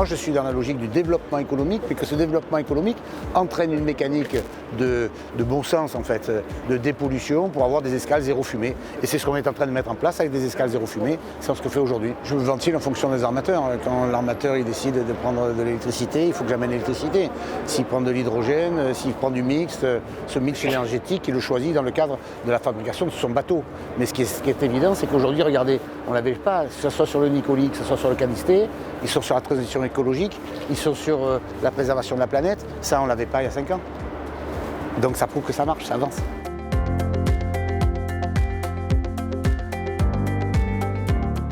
Moi, je suis dans la logique du développement économique, mais que ce développement économique entraîne une mécanique de bon sens, en fait, de dépollution pour avoir des escales zéro fumée. Et c'est ce qu'on est en train de mettre en place avec des escales zéro fumée. C'est ce que fait aujourd'hui. Je ventile en fonction des armateurs. Quand l'armateur il décide de prendre de l'électricité, il faut que j'amène l'électricité. S'il prend de l'hydrogène, s'il prend du mixte, ce mix énergétique, il le choisit dans le cadre de la fabrication de son bateau. Mais ce qui est évident, c'est qu'aujourd'hui, regardez, on ne l'avait pas, que ce soit sur le Nicoli, que ce soit sur le Cadisté, ils sont sur la transition écologique, ils sont sur la préservation de la planète. Ça, on ne l'avait pas il y a 5 ans. Donc ça prouve que ça marche, ça avance.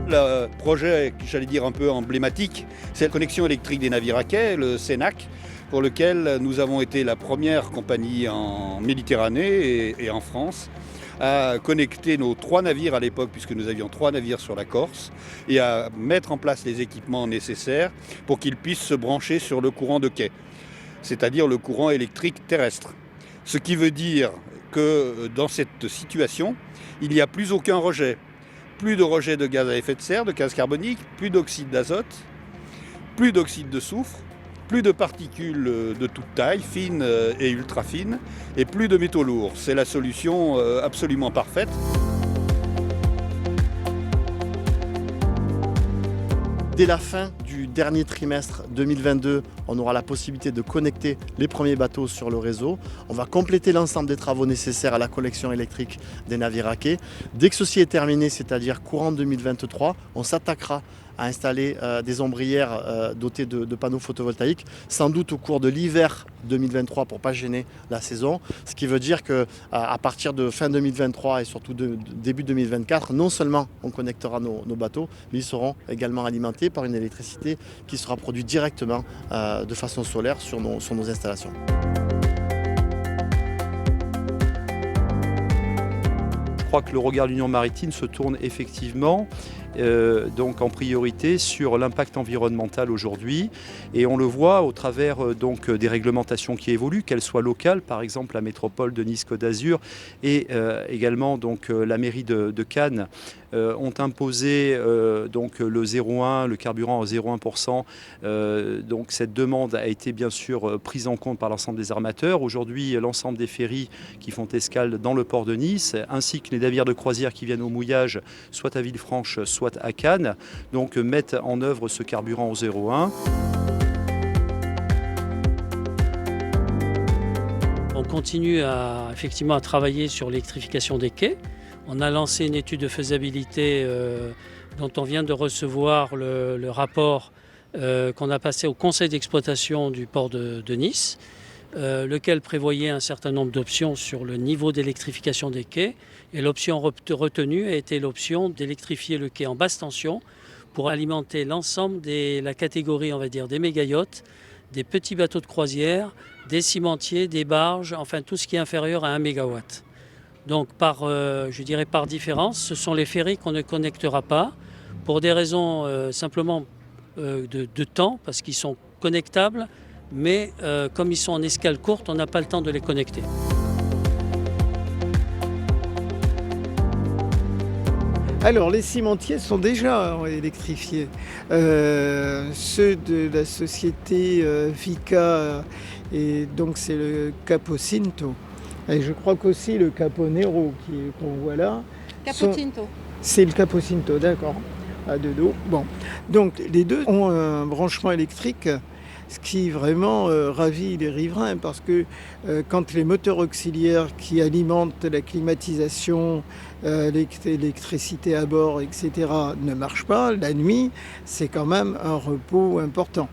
Le projet, j'allais dire un peu emblématique, c'est la connexion électrique des navires à quai, le CENAC, pour lequel nous avons été la première compagnie en Méditerranée et en France à connecter nos 3 navires à l'époque, puisque nous avions 3 navires sur la Corse, et à mettre en place les équipements nécessaires pour qu'ils puissent se brancher sur le courant de quai, c'est-à-dire le courant électrique terrestre. Ce qui veut dire que dans cette situation, il n'y a plus aucun rejet. Plus de rejet de gaz à effet de serre, de gaz carbonique, plus d'oxyde d'azote, plus d'oxyde de soufre, plus de particules de toute taille, fines et ultra fines, et plus de métaux lourds. C'est la solution absolument parfaite. Dès la fin du dernier trimestre 2022, on aura la possibilité de connecter les premiers bateaux sur le réseau. On va compléter l'ensemble des travaux nécessaires à la collection électrique des navires à quai. Dès que ceci est terminé, c'est-à-dire courant 2023, on s'attaquera à installer des ombrières dotées de panneaux photovoltaïques, sans doute au cours de l'hiver 2023 pour ne pas gêner la saison. Ce qui veut dire qu'à partir de fin 2023 et surtout début 2024, non seulement on connectera nos bateaux, mais ils seront également alimentés par une électricité qui sera produite directement de façon solaire sur nos installations. Je crois que le regard de l'Union maritime se tourne effectivement donc en priorité sur l'impact environnemental aujourd'hui, et on le voit au travers donc des réglementations qui évoluent, qu'elles soient locales, par exemple la métropole de Nice Côte d'Azur et également donc la mairie de Cannes ont imposé donc le 0,1, le carburant à 0,1%. Donc cette demande a été bien sûr prise en compte par l'ensemble des armateurs. Aujourd'hui, l'ensemble des ferries qui font escale dans le port de Nice, ainsi que les navires de croisière qui viennent au mouillage, soit à Villefranche, soit à Cannes, donc mettent en œuvre ce carburant au 0,1. On continue effectivement à travailler sur l'électrification des quais. On a lancé une étude de faisabilité dont on vient de recevoir le rapport qu'on a passé au conseil d'exploitation du port de Nice, lequel prévoyait un certain nombre d'options sur le niveau d'électrification des quais. Et l'option retenue a été l'option d'électrifier le quai en basse tension pour alimenter l'ensemble de la catégorie, on va dire, des méga-yachts, des petits bateaux de croisière, des cimentiers, des barges, enfin tout ce qui est inférieur à 1 mégawatt. Donc je dirais par différence, ce sont les ferries qu'on ne connectera pas pour des raisons simplement de temps, parce qu'ils sont connectables, mais comme ils sont en escale courte, on n'a pas le temps de les connecter. Alors, les cimentiers sont déjà électrifiés. Ceux de la société Vica, et donc c'est le Capo Cinto. Et je crois qu'aussi le Capo Nero qu'on voit là. Capo Cinto. C'est le Capo Cinto, d'accord. À deux dos. Bon. Donc, les deux ont un branchement électrique, ce qui vraiment ravit les riverains, parce que quand les moteurs auxiliaires qui alimentent la climatisation, l'électricité à bord, etc., ne marchent pas, la nuit, c'est quand même un repos important.